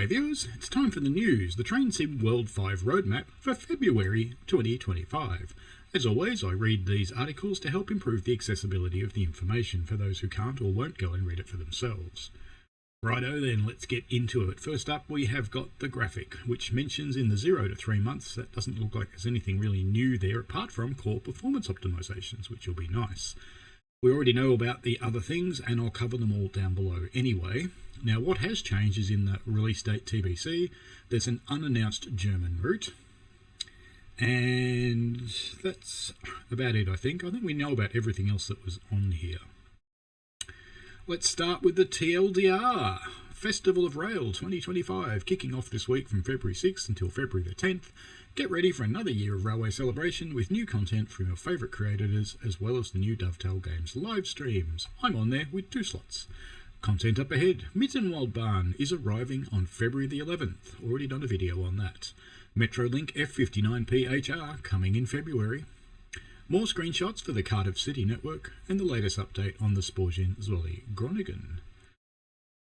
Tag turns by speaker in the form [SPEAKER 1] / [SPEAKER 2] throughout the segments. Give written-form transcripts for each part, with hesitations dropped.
[SPEAKER 1] G'day viewers, it's time for the news, the Train Sim World 5 Roadmap for February 2025. As always, I read these articles to help improve the accessibility of the information for those who can't or won't go and read it for themselves. Righto then, let's get into it. First up, we have got the graphic, which mentions in the 0 to 3 months. That doesn't look like there's anything really new there apart from core performance optimizations, which will be nice. We already know about the other things, and I'll cover them all down below anyway. Now, what has changed is in the release date TBC, there's an unannounced German route. And that's about it, I think. I think we know about everything else that was on here. Let's start with the TLDR, Festival of Rail 2025, kicking off this week from February 6th until February the 10th. Get ready for another year of railway celebration with new content from your favourite creators, as well as the new Dovetail Games live streams. I'm on there with 2 slots. Content up ahead, Mittenwaldbahn is arriving on February the 11th. Already done a video on that. Metrolink F59PHR coming in February. More screenshots for the Cardiff City network, and the latest update on the Sporgen Zwolle Groningen.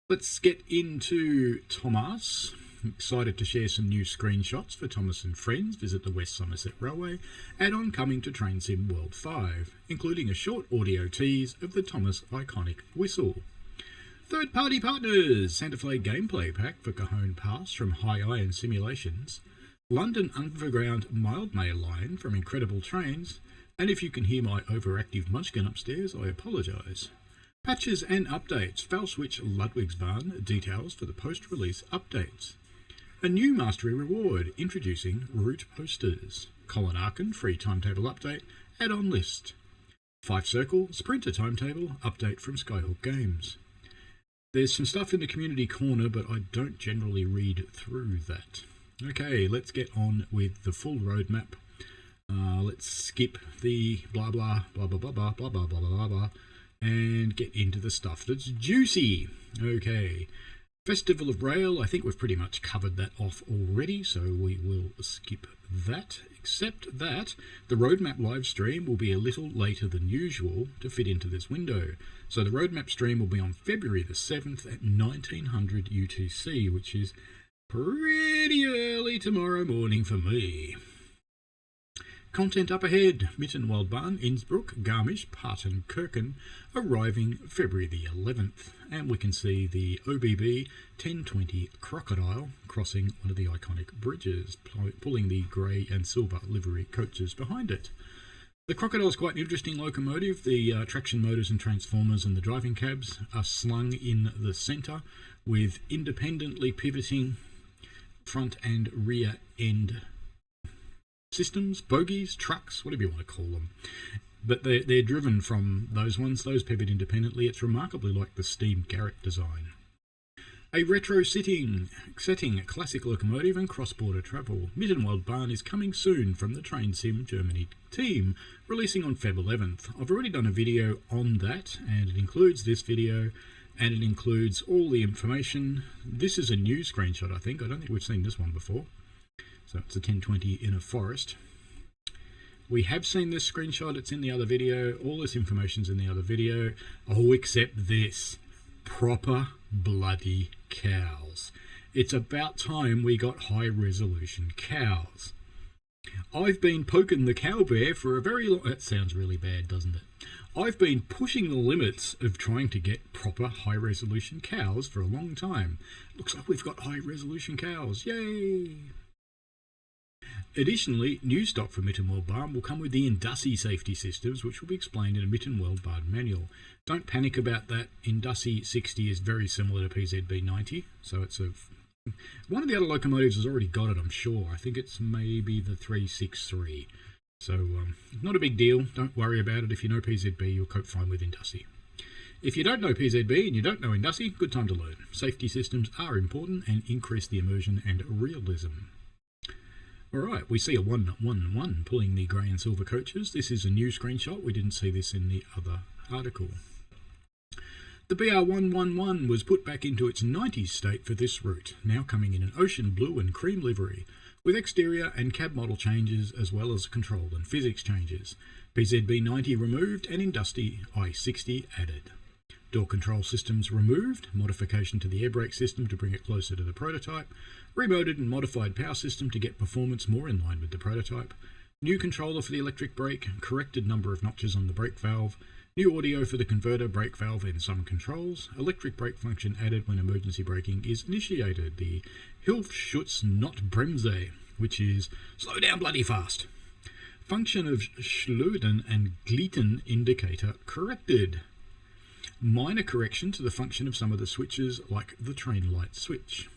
[SPEAKER 1] Let's get into Thomas. Excited to share some new screenshots for Thomas and friends. Visit the West Somerset Railway add-on coming to Train Sim World 5, including a short audio tease of the Thomas iconic whistle. Third-party partners, Santa Fe gameplay pack for Cajon Pass from High Iron Simulations, London Overground mild mail line from Incredible Trains, and if you can hear my overactive munchkin upstairs, I apologise. Patches and updates, Falswitch Ludwigsbahn details for the post-release updates. A new mastery reward, introducing route posters. Köln-Aachen free timetable update, add-on list. Fife Circle sprinter timetable update from Skyhook Games. There's some stuff in the community corner, but I don't generally read through that. Okay, let's get on with the full roadmap. Let's skip the blah blah blah blah blah blah blah blah blah blah blah and get into the stuff that's juicy. Okay, Festival of Rail, I think we've pretty much covered that off already, so we will skip that, except that the roadmap live stream will be a little later than usual to fit into this window. So the roadmap stream will be on February the 7th at 1900 UTC, which is pretty early tomorrow morning for me. Content up ahead, Mittenwaldbahn, Innsbruck, Garmisch, Partenkirchen, arriving February the 11th. And we can see the OBB 1020 Crocodile crossing one of the iconic bridges, pulling the grey and silver livery coaches behind it. The Crocodile is quite an interesting locomotive. The traction motors and transformers and the driving cabs are slung in the centre with independently pivoting front and rear end systems, bogies, trucks, whatever you want to call them. But they're driven from those ones. Those pivot independently. It's remarkably like the steam Garrett design. A retro setting, a classic locomotive and cross-border travel. Mittenwaldbahn is coming soon from the Train Sim Germany team, releasing on Feb 11th. I've already done a video on that, and it includes this video, and it includes all the information. This is a new screenshot, I think. I don't think we've seen this one before. So it's a 1020 in a forest. We have seen this screenshot. It's in the other video. All this information's in the other video. Oh, except this. Proper bloody cows. It's about time we got high-resolution cows. I've been poking the cow bear for a very long... That sounds really bad, doesn't it? I've been pushing the limits of trying to get proper high-resolution cows for a long time. Looks like we've got high-resolution cows. Yay! Additionally, new stock for Mittenwaldbahn will come with the Indussi safety systems, which will be explained in a Mittenwaldbahn manual. Don't panic about that. Indussi 60 is very similar to PZB 90, so it's a... One of the other locomotives has already got it, I'm sure. I think it's maybe the 363. So, not a big deal. Don't worry about it. If you know PZB, you'll cope fine with Indussi. If you don't know PZB and you don't know Indussi, good time to learn. Safety systems are important and increase the immersion and realism. Alright, we see a 111 pulling the grey and silver coaches. This is a new screenshot. We didn't see this in the other article. The BR111 was put back into its 90s state for this route, now coming in an ocean blue and cream livery, with exterior and cab model changes as well as control and physics changes. PZB 90 removed and Indussi I60 added. Door control systems removed, modification to the air brake system to bring it closer to the prototype, remoted and modified power system to get performance more in line with the prototype, new controller for the electric brake, corrected number of notches on the brake valve, new audio for the converter, brake valve and some controls, electric brake function added when emergency braking is initiated, the Hilfsschutz not Bremse, which is slow down bloody fast. Function of Schluden and Gleiten indicator corrected. Minor correction to the function of some of the switches, like the train light switch.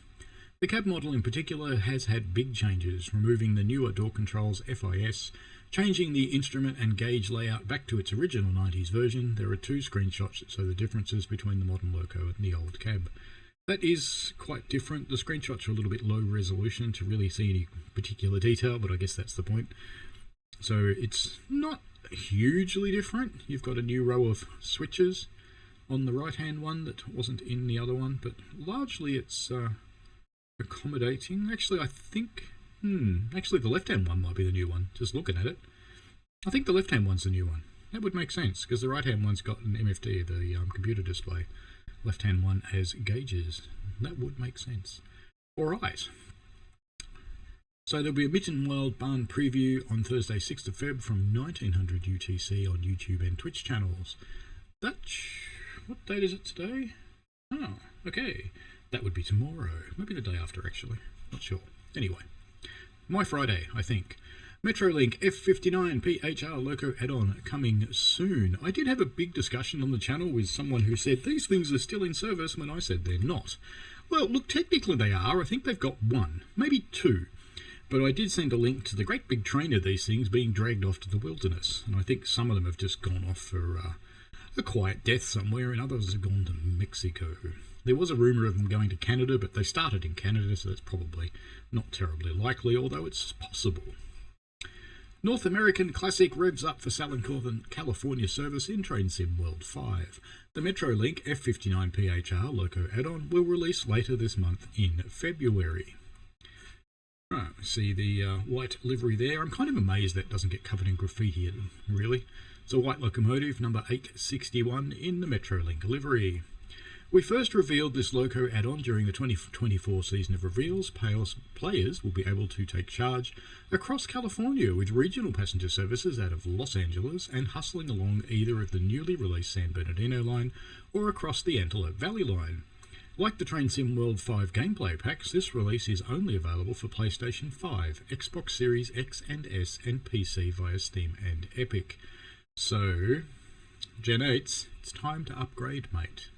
[SPEAKER 1] The cab model in particular has had big changes, removing the newer door controls FIS, changing the instrument and gauge layout back to its original 90s version. There are 2 screenshots that show the differences between the modern loco and the old cab. That is quite different. The screenshots are a little bit low resolution to really see any particular detail, but I guess that's the point. So it's not hugely different. You've got a new row of switches on the right hand one that wasn't in the other one, but largely it's accommodating. Actually, I think actually the left hand one might be the new one, just looking at it. I think the left hand one's the new one. That would make sense, because the right hand one's got an MFD, the computer display. Left hand one has gauges. That would make sense. Alright, so there'll be a Mittenwaldbahn preview on Thursday 6th of Feb from 1900 UTC on YouTube and Twitch channels. What date is it today? Oh, okay. That would be tomorrow. Maybe the day after, actually. Not sure. Anyway. My Friday, I think. Metrolink F59PHR Loco add-on coming soon. I did have a big discussion on the channel with someone who said these things are still in service when I said they're not. Well, look, technically they are. I think they've got 1, maybe 2. But I did send a link to the great big train of these things being dragged off to the wilderness. And I think some of them have just gone off for a quiet death somewhere, and others have gone to Mexico. There was a rumour of them going to Canada, but they started in Canada, so that's probably not terribly likely, although it's possible. North American Classic revs up for Southern California service in Train Sim World 5. The Metrolink F59PHR Loco add-on will release later this month in February. Right, see the white livery there. I'm kind of amazed that doesn't get covered in graffiti, really. It's a white locomotive, number 861, in the Metrolink livery. We first revealed this loco add-on during the 2024 season of reveals. Players will be able to take charge across California with regional passenger services out of Los Angeles and hustling along either of the newly released San Bernardino line or across the Antelope Valley line. Like the Train Sim World 5 gameplay packs, this release is only available for PlayStation 5, Xbox Series X and S, and PC via Steam and Epic. So, Gen 8s, it's time to upgrade, mate.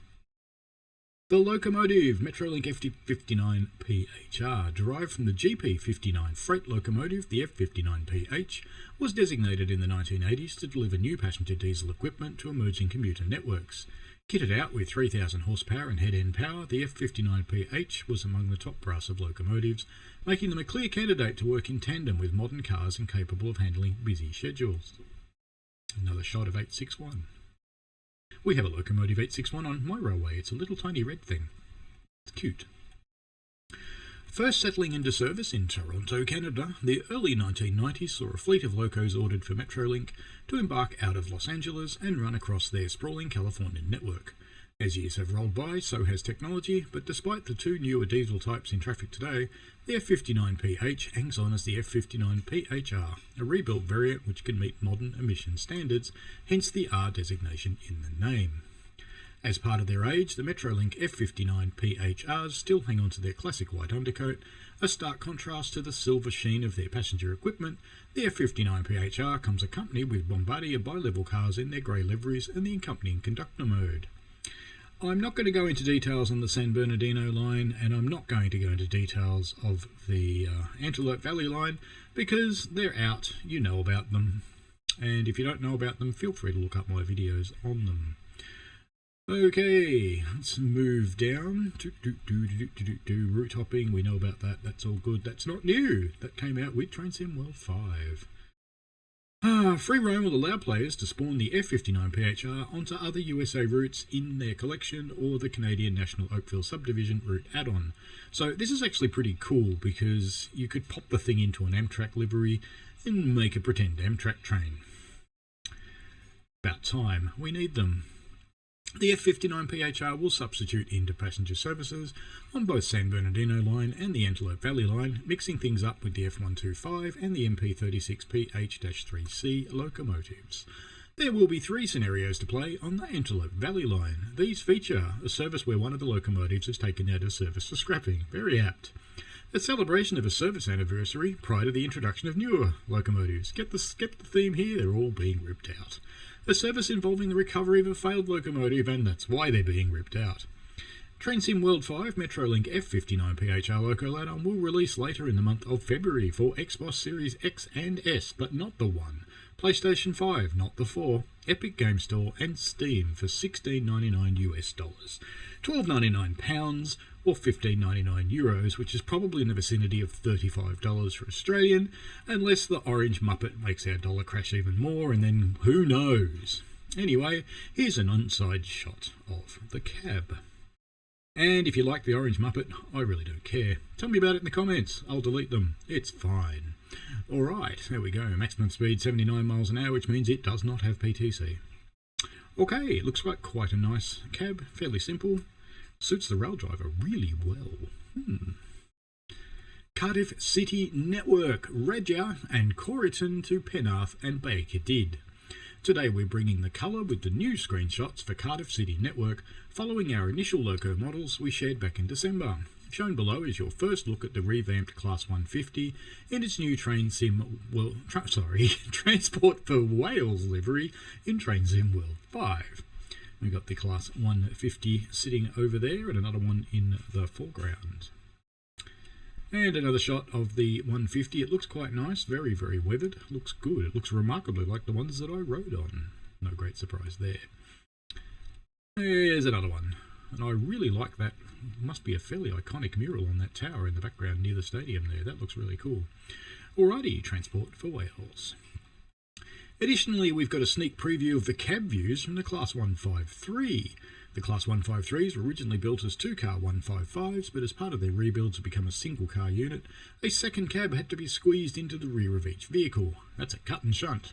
[SPEAKER 1] The locomotive, Metrolink F59PHR, derived from the GP59 freight locomotive, the F59PH, was designated in the 1980s to deliver new passenger diesel equipment to emerging commuter networks. Kitted out with 3,000 horsepower and head-end power, the F59PH was among the top brass of locomotives, making them a clear candidate to work in tandem with modern cars and capable of handling busy schedules. Another shot of 861. We have a locomotive 861 on my railway. It's a little tiny red thing. It's cute. First settling into service in Toronto, Canada, the early 1990s saw a fleet of locos ordered for Metrolink to embark out of Los Angeles and run across their sprawling Californian network. As years have rolled by, so has technology, but despite the 2 newer diesel types in traffic today, the F59PH hangs on as the F59PHR, a rebuilt variant which can meet modern emission standards, hence the R designation in the name. As part of their age, the Metrolink F59PHRs still hang on to their classic white undercoat, a stark contrast to the silver sheen of their passenger equipment. The F59PHR comes accompanied with Bombardier bi-level cars in their grey liveries and the accompanying conductor mode. I'm not going to go into details on the San Bernardino line, and I'm not going to go into details of the Antelope Valley line, because they're out, you know about them. And if you don't know about them, feel free to look up my videos on them. Okay, let's move down. Route hopping, we know about that, that's all good. That's not new. That came out with Train Sim World 5. Free roam will allow players to spawn the F59PHR onto other USA routes in their collection or the Canadian National Oakville Subdivision route add-on. So this is actually pretty cool because you could pop the thing into an Amtrak livery and make a pretend Amtrak train. About time, we need them. The F59PHR will substitute into passenger services on both San Bernardino line and the Antelope Valley line, mixing things up with the F125 and the MP36PH-3C locomotives. There will be 3 scenarios to play on the Antelope Valley line. These feature a service where one of the locomotives is taken out of service for scrapping. Very apt. A celebration of a service anniversary prior to the introduction of newer locomotives. Get the theme here, they're all being ripped out. A service involving the recovery of a failed locomotive, and that's why they're being ripped out. Train Sim World 5 Metrolink F59PHR Loco Ladder will release later in the month of February for Xbox Series X and S, but not the 1. PlayStation 5, not the 4. Epic Game Store and Steam for $16.99 US, £12.99 or €15.99, which is probably in the vicinity of $35 for Australian, unless the orange Muppet makes our dollar crash even more, and then who knows. Anyway, here's an inside shot of the cab. And if you like the orange Muppet, I really don't care. Tell me about it in the comments. I'll delete them. It's fine. Alright, there we go. Maximum speed 79 miles an hour, which means it does not have PTC. Okay, it looks like quite a nice cab. Fairly simple. Suits the rail driver really well. Cardiff City Network, Radja and Corriton to Penarth and Baker did. Today we're bringing the colour with the new screenshots for Cardiff City Network following our initial loco models we shared back in December. Shown below is your first look at the revamped Class 150 in its new Transport for Wales livery in Train Sim World 5. We've got the Class 150 sitting over there and another one in the foreground. And another shot of the 150. It looks quite nice, very, very weathered. Looks good. It looks remarkably like the ones that I rode on. No great surprise there. There's another one. And I really like that. Must be a fairly iconic mural on that tower in the background near the stadium there. That looks really cool. Alrighty, Transport for Wales. Additionally, we've got a sneak preview of the cab views from the Class 153. The Class 153s were originally built as 2-car 155s, but as part of their rebuild to become a single-car unit, a second cab had to be squeezed into the rear of each vehicle. That's a cut and shunt.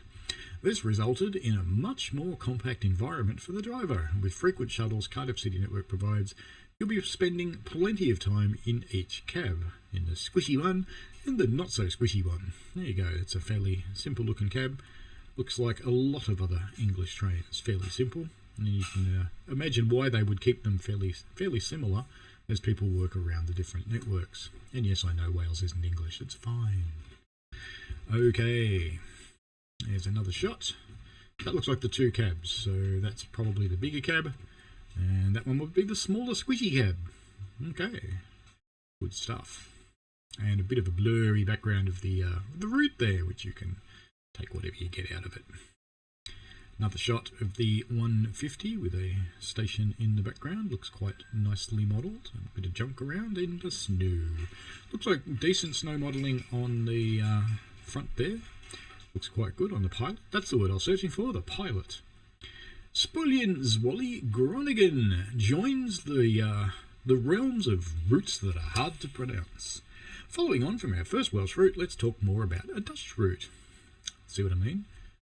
[SPEAKER 1] This resulted in a much more compact environment for the driver. With frequent shuttles Cardiff City Network provides, you'll be spending plenty of time in each cab, in the squishy one and the not-so-squishy one. There you go, it's a fairly simple-looking cab. Looks like a lot of other English trains. Fairly simple, and you can imagine why they would keep them fairly similar as people work around the different networks. And yes, I know Wales isn't English, it's fine. Okay, there's another shot. That looks like the 2 cabs, so that's probably the bigger cab, and that one would be the smaller squishy cab. Okay, good stuff. And a bit of a blurry background of the route there, which you can take whatever you get out of it. Another shot of the 150 with a station in the background. Looks quite nicely modelled. A bit of junk around in the snow. Looks like decent snow modelling on the front there. Looks quite good on the pilot. That's the word I was searching for, the pilot. Spolian Zwolle Groningen joins the realms of routes that are hard to pronounce. Following on from our first Welsh route, let's talk more about a Dutch route. See what I mean?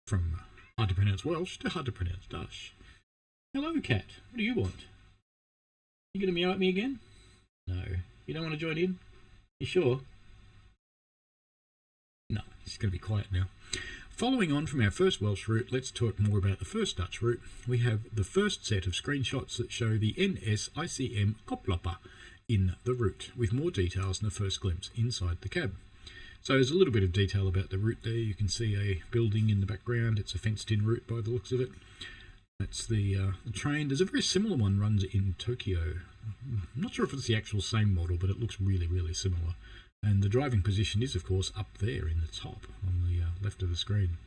[SPEAKER 1] From hard to pronounce Welsh to hard to pronounce Dutch. Hello, cat. What do you want? You gonna meow at me again? No. You don't want to join in? You sure? No, he's gonna be quiet now. Following on from our first Welsh route, let's talk more about the first Dutch route. We have the first set of screenshots that show the NS-ICM Koplopper in the route, with more details in the first glimpse inside the cab. So there's a little bit of detail about the route there. You can see a building in the background. It's a fenced-in route by the looks of it. That's the train. There's a very similar one runs in Tokyo. I'm not sure if it's the actual same model, but it looks really, really similar. And the driving position is, of course, up there in the top on the left of the screen.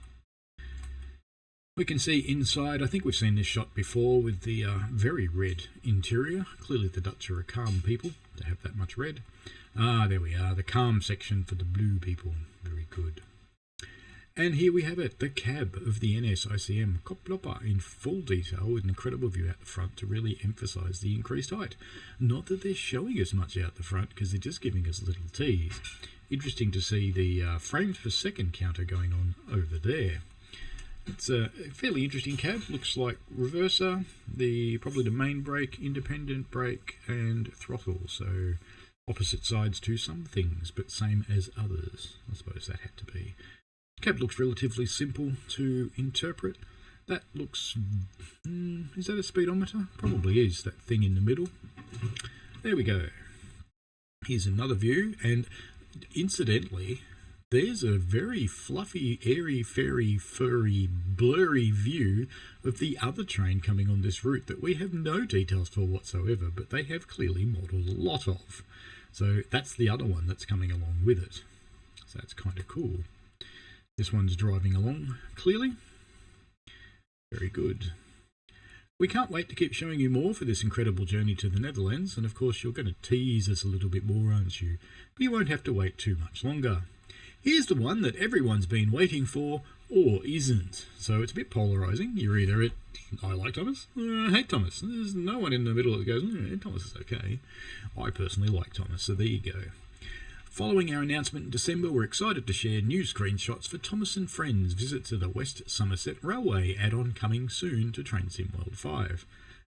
[SPEAKER 1] We can see inside, I think we've seen this shot before, with the very red interior. Clearly the Dutch are a calm people to have that much red. Ah, there we are, the calm section for the blue people. Very good. And here we have it, the cab of the NS-ICM Koplopper in full detail with an incredible view out the front to really emphasise the increased height. Not that they're showing us much out the front, because they're just giving us a little tease. Interesting to see the frames per second counter going on over there. It's a fairly interesting cab. Looks like reverser, probably the main brake, independent brake, and throttle. So opposite sides to some things, but same as others. I suppose that had to be. Cab looks relatively simple to interpret. That looks... is that a speedometer? Probably is, that thing in the middle. There we go. Here's another view, and incidentally, there's a very fluffy, airy, fairy, furry, blurry view of the other train coming on this route that we have no details for whatsoever, but they have clearly modelled a lot of. So that's the other one that's coming along with it. So that's kind of cool. This one's driving along clearly. Very good. We can't wait to keep showing you more for this incredible journey to the Netherlands, and of course you're going to tease us a little bit more, aren't you? But you won't have to wait too much longer. Here's the one that everyone's been waiting for, or isn't. So it's a bit polarising. You're either at, I like Thomas, or I hate Thomas. There's no one in the middle that goes, Thomas is okay. I personally like Thomas, so there you go. Following our announcement in December, we're excited to share new screenshots for Thomas and Friends' visit to the West Somerset Railway add-on coming soon to Train Sim World 5.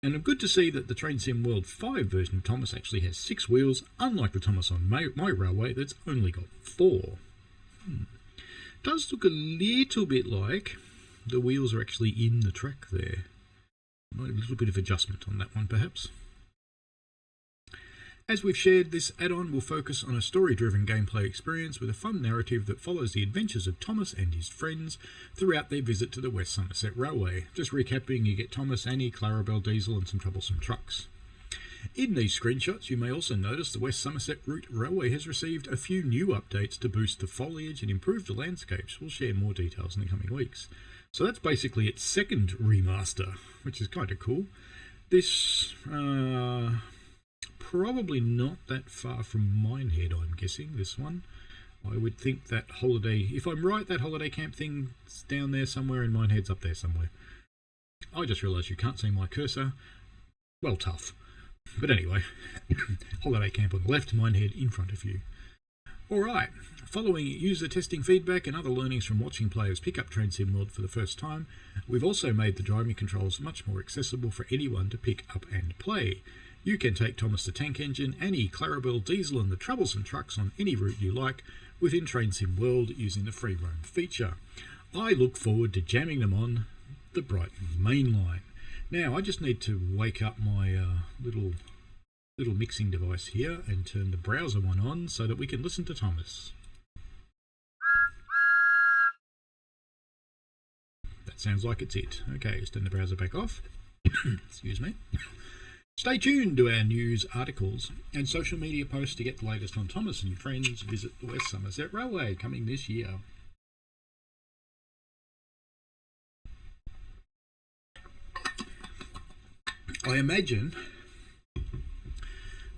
[SPEAKER 1] And I'm good to see that the Train Sim World 5 version of Thomas actually has 6 wheels, unlike the Thomas on my railway that's only got 4. Does look a little bit like the wheels are actually in the track there. A little bit of adjustment on that one perhaps. As we've shared, this add-on will focus on a story-driven gameplay experience with a fun narrative that follows the adventures of Thomas and his friends throughout their visit to the West Somerset Railway. Just recapping, you get Thomas, Annie, Clarabelle, Diesel and some troublesome trucks. In these screenshots, you may also notice the West Somerset Route Railway has received a few new updates to boost the foliage and improve the landscapes. We'll share more details in the coming weeks. So that's basically its second remaster, which is kind of cool. This... probably not that far from Minehead, I'm guessing, this one. I would think that holiday, if I'm right, that holiday camp thing's down there somewhere and Minehead's up there somewhere. I just realised you can't see my cursor. Well, tough. But anyway, holiday camp on the left, Minehead in front of you. Alright, following user testing feedback and other learnings from watching players pick up Train Sim World for the first time, we've also made the driving controls much more accessible for anyone to pick up and play. You can take Thomas the Tank Engine, Annie, Clarabelle, Diesel and the troublesome trucks on any route you like within Train Sim World using the free roam feature. I look forward to jamming them on the Brighton main line. Now I just need to wake up my little mixing device here and turn the browser one on so that we can listen to Thomas. That sounds like it's it. Okay, let's turn the browser back off. Excuse me. Stay tuned to our news articles and social media posts to get the latest on Thomas and Friends visit the West Somerset Railway coming this year. I imagine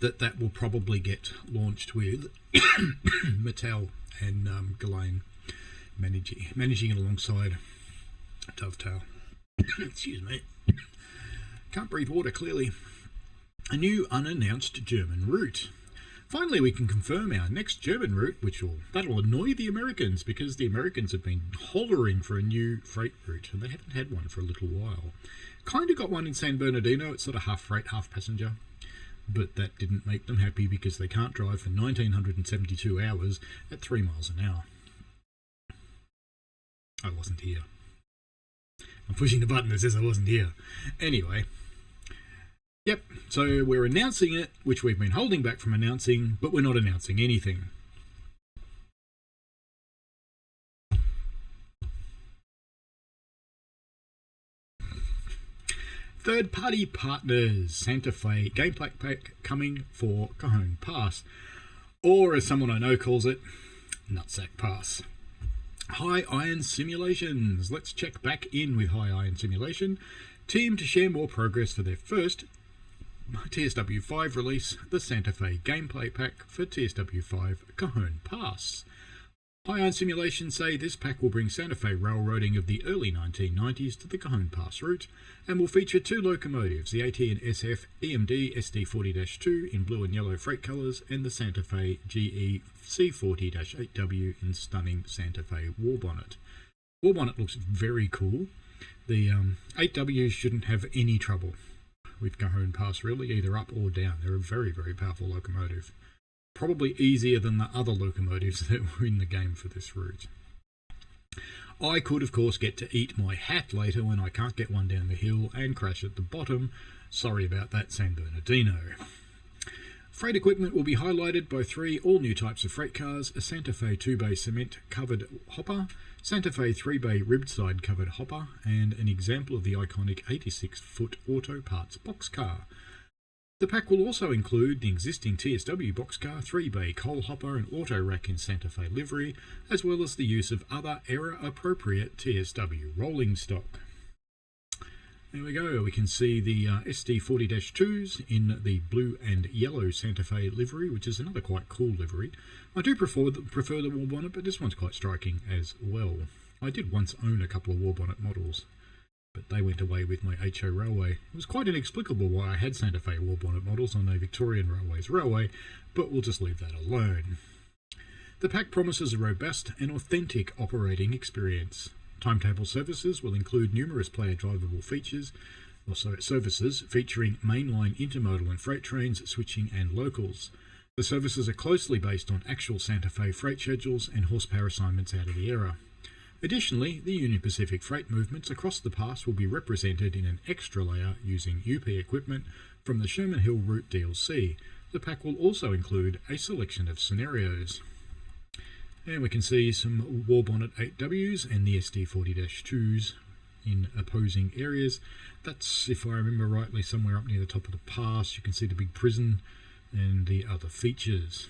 [SPEAKER 1] that will probably get launched with Mattel and Ghislaine managing it alongside Dovetail. Excuse me. Can't breathe water clearly. A new unannounced German route. Finally, we can confirm our next German route, that'll annoy the Americans because the Americans have been hollering for a new freight route and they haven't had one for a little while. Kind of got one in San Bernardino. It's sort of half freight, half passenger, but that didn't make them happy because they can't drive for 1972 hours at 3 miles an hour. I wasn't here. I'm pushing the button that says I wasn't here. Anyway. Yep, so we're announcing it, which we've been holding back from announcing, but we're not announcing anything. Third-party partners, Santa Fe gameplay pack coming for Cajon Pass, or as someone I know calls it, Nutsack Pass. High Iron Simulations. Let's check back in with High Iron Simulation, team to share more progress for their first TSW 5 release, the Santa Fe gameplay pack for TSW 5 Cajon Pass. High Iron Simulation say this pack will bring Santa Fe railroading of the early 1990s to the Cajon Pass route and will feature 2 locomotives, the AT&SF EMD SD40-2 in blue and yellow freight colours and the Santa Fe GE C40-8W in stunning Santa Fe war bonnet. War bonnet looks very cool. The 8Ws shouldn't have any trouble with Cajon Pass, really, either up or down. They're a very, very powerful locomotive. Probably easier than the other locomotives that were in the game for this route. I could, of course, get to eat my hat later when I can't get one down the hill and crash at the bottom. Sorry about that, San Bernardino. Freight equipment will be highlighted by 3 all-new types of freight cars: a Santa Fe 2-bay cement-covered hopper, Santa Fe 3-bay ribbed-side covered hopper, and an example of the iconic 86-foot auto parts boxcar. The pack will also include the existing TSW boxcar, 3-bay coal hopper and auto rack in Santa Fe livery, as well as the use of other era-appropriate TSW rolling stock. There we go, we can see the SD40-2s in the blue and yellow Santa Fe livery, which is another quite cool livery. I do prefer the war bonnet, but this one's quite striking as well. I did once own a couple of war bonnet models, but they went away with my HO Railway. It was quite inexplicable why I had Santa Fe war bonnet models on a Victorian Railways railway, but we'll just leave that alone. The pack promises a robust and authentic operating experience. Timetable services will include numerous player drivable features, services featuring mainline intermodal and freight trains, switching and locals. The services are closely based on actual Santa Fe freight schedules and horsepower assignments out of the era. Additionally, the Union Pacific freight movements across the pass will be represented in an extra layer using UP equipment from the Sherman Hill Route DLC. The pack will also include a selection of scenarios. And we can see some war bonnet 8Ws and the SD40-2s in opposing areas. That's, if I remember rightly, somewhere up near the top of the pass. You can see the big prison and the other features.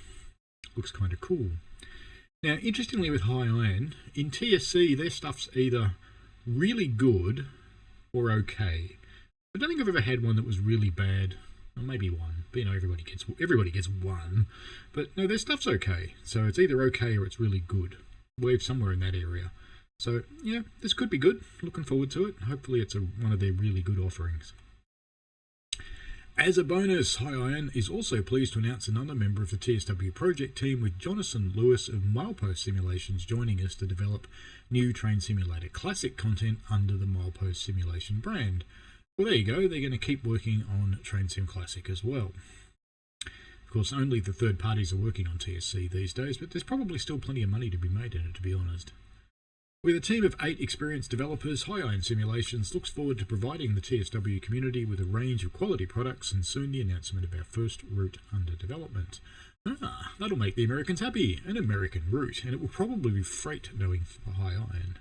[SPEAKER 1] Looks kind of cool. Now, interestingly with High Iron, in TSC their stuff's either really good or okay. I don't think I've ever had one that was really bad. Well, maybe one, but everybody gets one. But no, their stuff's okay. So it's either okay or it's really good. We're somewhere in that area. So yeah, this could be good. Looking forward to it. Hopefully it's one of their really good offerings. As a bonus, High Iron is also pleased to announce another member of the TSW project team, with Jonathan Lewis of Milepost Simulations joining us to develop new Train Simulator Classic content under the Milepost Simulation brand. Well, there you go, they're going to keep working on Train Sim Classic as well. Of course, only the third parties are working on TSC these days, but there's probably still plenty of money to be made in it, to be honest. With a team of 8 experienced developers, High Iron Simulations looks forward to providing the TSW community with a range of quality products, and soon the announcement of our first route under development. That'll make the Americans happy, an American route, and it will probably be freight knowing for High Iron.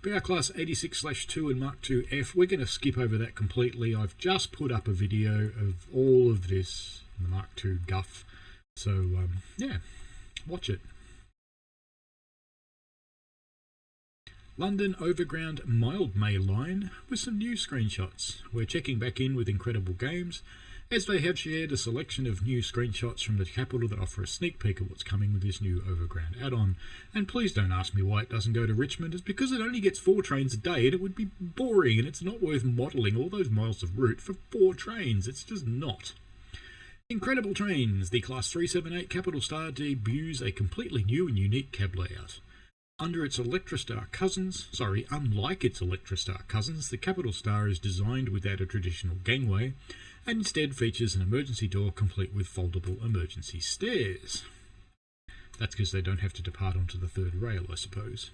[SPEAKER 1] BR Class 86/2 and Mark II F, we're going to skip over that completely. I've just put up a video of all of this, the Mark II guff, so yeah, watch it. London Overground mild May line with some new screenshots. We're checking back in with Incredible Games, as they have shared a selection of new screenshots from the capital that offer a sneak peek of what's coming with this new Overground add-on. And please don't ask me why it doesn't go to Richmond. It's because it only gets 4 trains a day, and it would be boring, and it's not worth modelling all those miles of route for 4 trains. It's just not. Incredible Trains, the Class 378 Capital Star debuts a completely new and unique cab layout. Unlike its Electrostar cousins, the Capital Star is designed without a traditional gangway, and instead features an emergency door complete with foldable emergency stairs. That's because they don't have to depart onto the third rail, I suppose.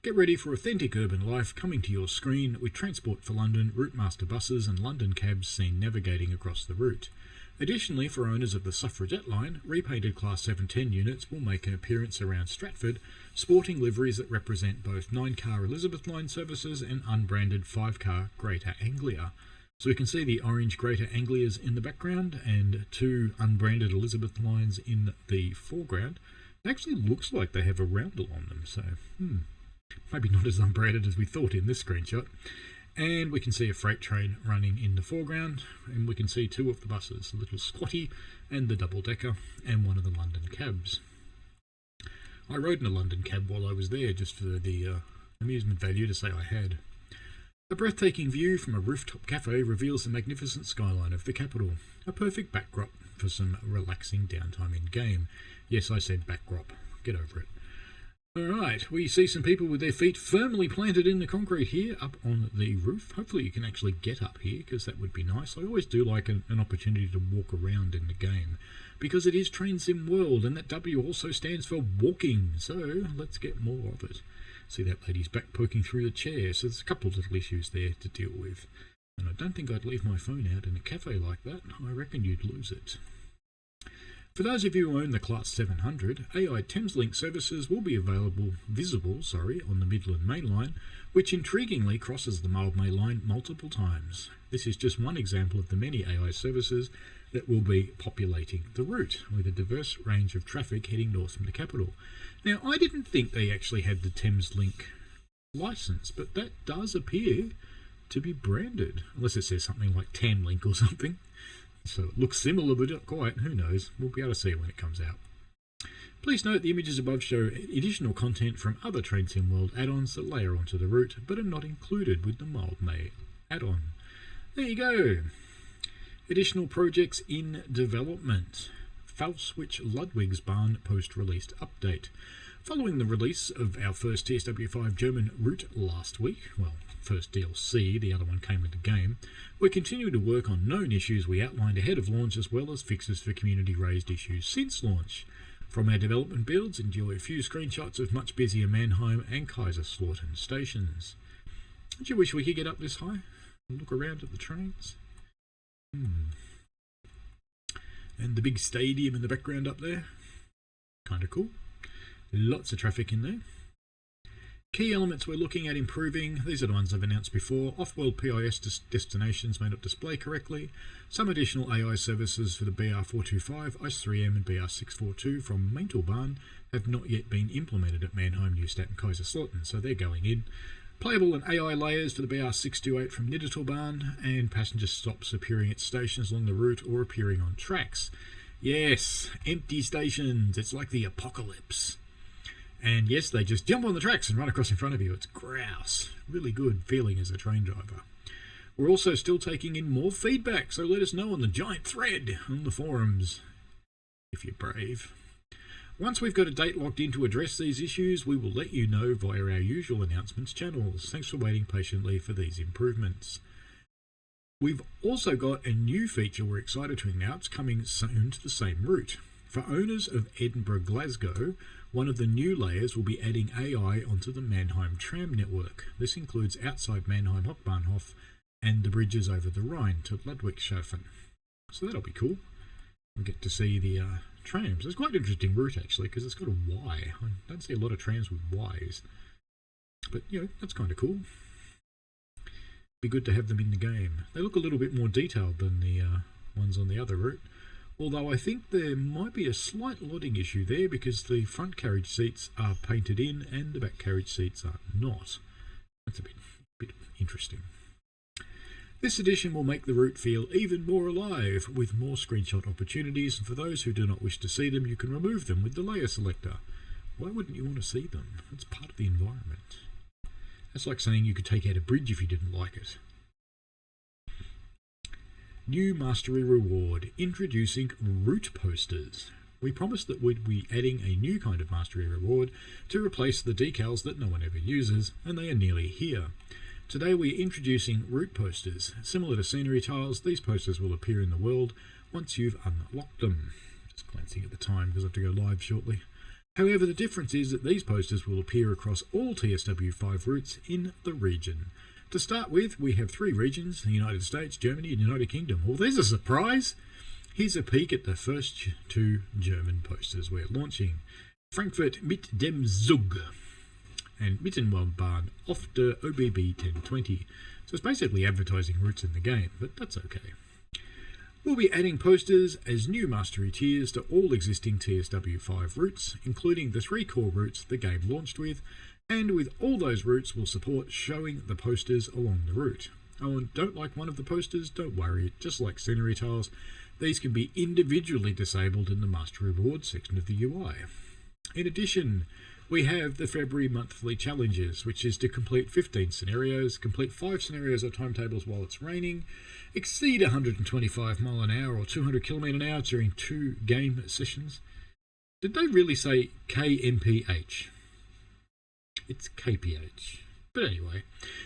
[SPEAKER 1] Get ready for authentic urban life coming to your screen with Transport for London, Routemaster buses and London cabs seen navigating across the route. Additionally, for owners of the Suffragette line, repainted Class 710 units will make an appearance around Stratford, sporting liveries that represent both 9-car Elizabeth line services and unbranded 5-car Greater Anglia. So we can see the orange Greater Anglias in the background and 2 unbranded Elizabeth lines in the foreground. It actually looks like they have a roundel on them, so maybe not as unbranded as we thought in this screenshot. And we can see a freight train running in the foreground, and we can see 2 of the buses, the little squatty and the double-decker, and one of the London cabs. I rode in a London cab while I was there, just for the amusement value to say I had. A breathtaking view from a rooftop cafe reveals the magnificent skyline of the capital, a perfect backdrop for some relaxing downtime in-game. Yes, I said backdrop. Get over it. Alright, we see some people with their feet firmly planted in the concrete here up on the roof. Hopefully you can actually get up here, because that would be nice. I always do like an opportunity to walk around in the game, because it is Train Sim World, and that W also stands for walking, so let's get more of it. See that lady's back poking through the chair, so there's a couple of little issues there to deal with. And I don't think I'd leave my phone out in a cafe like that. I reckon you'd lose it. For those of you who own the Class 700, AI Thameslink services will be visible on the Midland Main Line, which intriguingly crosses the Mildmay Line multiple times. This is just one example of the many AI services that will be populating the route, with a diverse range of traffic heading north from the capital. Now, I didn't think they actually had the Thameslink license, but that does appear to be branded, unless it says something like Tamlink or something. So it looks similar, but not quite. Who knows? We'll be able to see it when it comes out. Please note the images above show additional content from other Train Sim World add-ons that layer onto the route, but are not included with the Mildmay add-on. There you go. Additional projects in development. Falswitch Ludwigsbahn post-released update. Following the release of our first TSW German route last week, well, first DLC, the other one came with the game, we're continuing to work on known issues we outlined ahead of launch, as well as fixes for community-raised issues since launch. From our development builds, enjoy a few screenshots of much busier Mannheim and Kaiserslautern stations. Don't you wish we could get up this high and look around at the trains? And the big stadium in the background up there. Kind of cool. Lots of traffic in there. Key elements we're looking at improving, these are the ones I've announced before. Off-world PIS destinations may not display correctly. Some additional AI services for the BR425, ICE3M and BR642 from Mittenwaldbahn have not yet been implemented at Mannheim, Neustadt and Kaiserslautern, so they're going in. Playable and AI layers for the BR628 from Mittenwaldbahn, and passenger stops appearing at stations along the route or appearing on tracks. Yes, empty stations, it's like the apocalypse. And yes, they just jump on the tracks and run across in front of you. It's grouse. Really good feeling as a train driver. We're also still taking in more feedback, so let us know on the giant thread on the forums, if you're brave. Once we've got a date locked in to address these issues, we will let you know via our usual announcements channels. Thanks for waiting patiently for these improvements. We've also got a new feature we're excited to announce coming soon to the same route. For owners of Edinburgh-Glasgow, one of the new layers will be adding AI onto the Mannheim tram network. This includes outside Mannheim-Hauptbahnhof and the bridges over the Rhine to Ludwigshafen. So that'll be cool. We'll get to see the trams. It's quite an interesting route actually, because it's got a Y. I don't see a lot of trams with Ys. But, you know, that's kind of cool. Be good to have them in the game. They look a little bit more detailed than the ones on the other route. Although I think there might be a slight lotting issue there, because the front carriage seats are painted in and the back carriage seats are not. That's a bit interesting. This edition will make the route feel even more alive, with more screenshot opportunities, and for those who do not wish to see them, you can remove them with the layer selector. Why wouldn't you want to see them? It's part of the environment. That's like saying you could take out a bridge if you didn't like it. New Mastery Reward, introducing route posters. We promised that we'd be adding a new kind of Mastery Reward to replace the decals that no one ever uses, and they are nearly here. Today we're introducing route posters. Similar to scenery tiles, these posters will appear in the world once you've unlocked them. Just glancing at the time because I have to go live shortly. However, the difference is that these posters will appear across all TSW5 routes in the region. To start with, we have 3 regions: the United States, Germany and United Kingdom. Well, there's a surprise! Here's a peek at the first 2 German posters we're launching. Frankfurt mit dem Zug and Mittenwaldbahn auf der OBB 1020. So it's basically advertising routes in the game, but that's okay. We'll be adding posters as new mastery tiers to all existing TSW5 routes, including the 3 core routes the game launched with, and with all those routes we'll support showing the posters along the route. Oh, and don't like one of the posters? Don't worry, just like scenery tiles, these can be individually disabled in the Mastery Rewards section of the UI. In addition, we have the February monthly challenges, which is to complete 15 scenarios, complete 5 scenarios or timetables while it's raining, exceed 125 mile an hour or 200 km an hour during 2 game sessions. Did they really say KMPH? It's KPH. But anyway,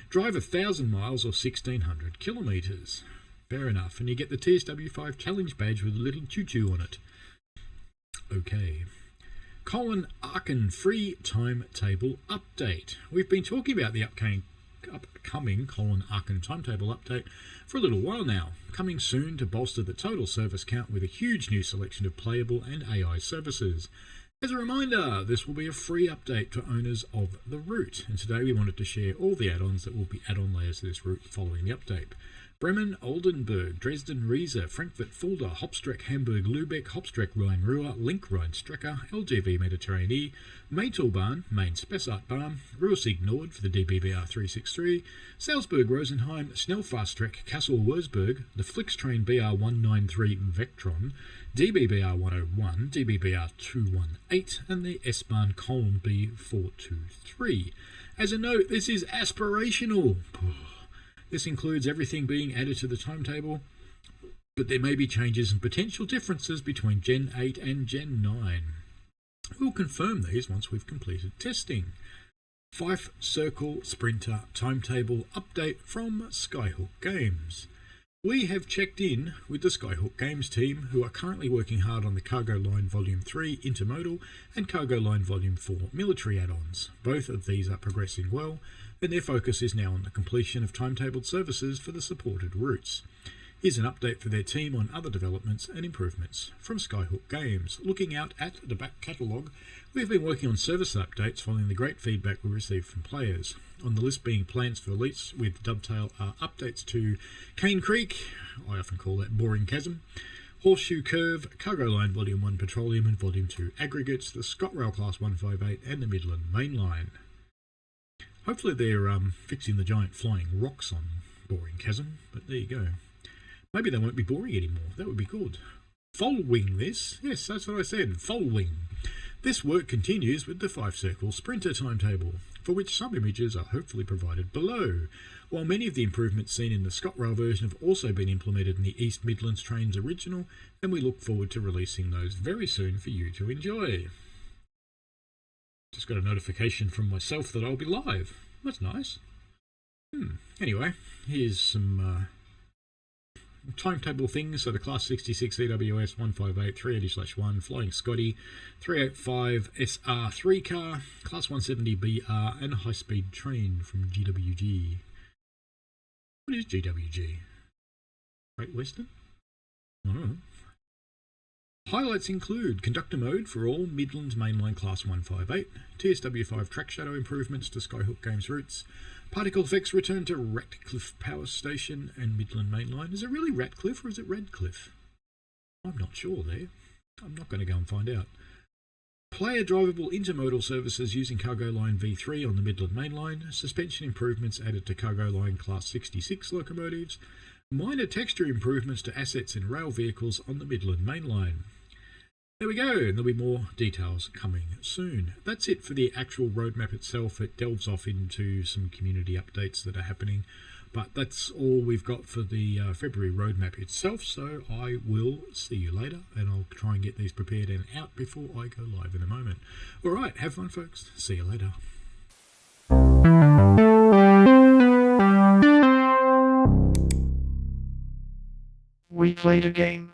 [SPEAKER 1] drive 1,000 miles or 1,600 kilometres. Fair enough, and you get the TSW5 challenge badge with a little choo-choo on it. Okay. Köln-Aachen free timetable update. We've been talking about the upcoming Köln-Aachen timetable update for a little while now, coming soon to bolster the total service count with a huge new selection of playable and AI services. As a reminder, this will be a free update for owners of the route, and today we wanted to share all the add-ons that will be add-on layers to this route following the update. Bremen, Oldenburg, Dresden, Riesa, Frankfurt, Fulda, Hopstreck, Hamburg, Lübeck, Hopstreck, Rhein-Ruhr, Link, Rhein-Strecker, LGV Mediterranee, Mittenwaldbahn, Main-Spessartbahn, Ruhr-Sieg Nord for the DBBR 363, Salzburg, Rosenheim, Schnellfaststreck, Kassel-Wurzburg, the Flixtrain BR 193 Vectron, DBBR 101, DBBR 218, and the S-Bahn Köln B423. As a note, this is aspirational. This includes everything being added to the timetable, but there may be changes and potential differences between Gen 8 and Gen 9. We'll confirm these once we've completed testing. Fife Circle Sprinter timetable update from Skyhook Games. We have checked in with the Skyhook Games team, who are currently working hard on the Cargo Line Volume 3 Intermodal and Cargo Line Volume 4 military add-ons. Both of these are progressing well, and their focus is now on the completion of timetabled services for the supported routes. Here's an update for their team on other developments and improvements from Skyhook Games. Looking out at the back catalogue, we've been working on service updates following the great feedback we received from players. On the list being plans for elites with dovetail are updates to Cane Creek, I often call that Boring Chasm, Horseshoe Curve, Cargo Line Volume 1 Petroleum and Volume 2 Aggregates, the ScotRail Class 158 and the Midland Main Line. Hopefully they're fixing the giant flying rocks on Boring Chasm, but there you go. Maybe they won't be boring anymore. That would be good. Following this, yes, that's what I said, following. This work continues with the Fife Circle Sprinter timetable, for which some images are hopefully provided below, while many of the improvements seen in the ScotRail version have also been implemented in the East Midlands Trains original, and we look forward to releasing those very soon for you to enjoy. Just got a notification from myself that I'll be live. That's nice. Anyway, here's some timetable things. So the Class 66 EWS 158 380/1 Flying Scotty 385 SR3 car, Class 170 BR, and a high-speed train from GWG. What is GWG? Great Western? I don't know. Highlights include conductor mode for all Midlands Mainline Class 158, TSW5 track shadow improvements to Skyhook Games routes, particle effects return to Ratcliffe Power Station and Midland Mainline. Is it really Ratcliffe or is it Redcliffe? I'm not sure there. I'm not going to go and find out. Player drivable intermodal services using Cargo Line V3 on the Midland Mainline, suspension improvements added to Cargo Line Class 66 locomotives, minor texture improvements to assets in rail vehicles on the Midland Mainline. There we go, and there'll be more details coming soon. That's it for the actual roadmap itself. It delves off into some community updates that are happening, but that's all we've got for the February roadmap itself, so I will see you later, and I'll try and get these prepared and out before I go live in a moment. Alright, have fun folks, see you later.
[SPEAKER 2] We played a game.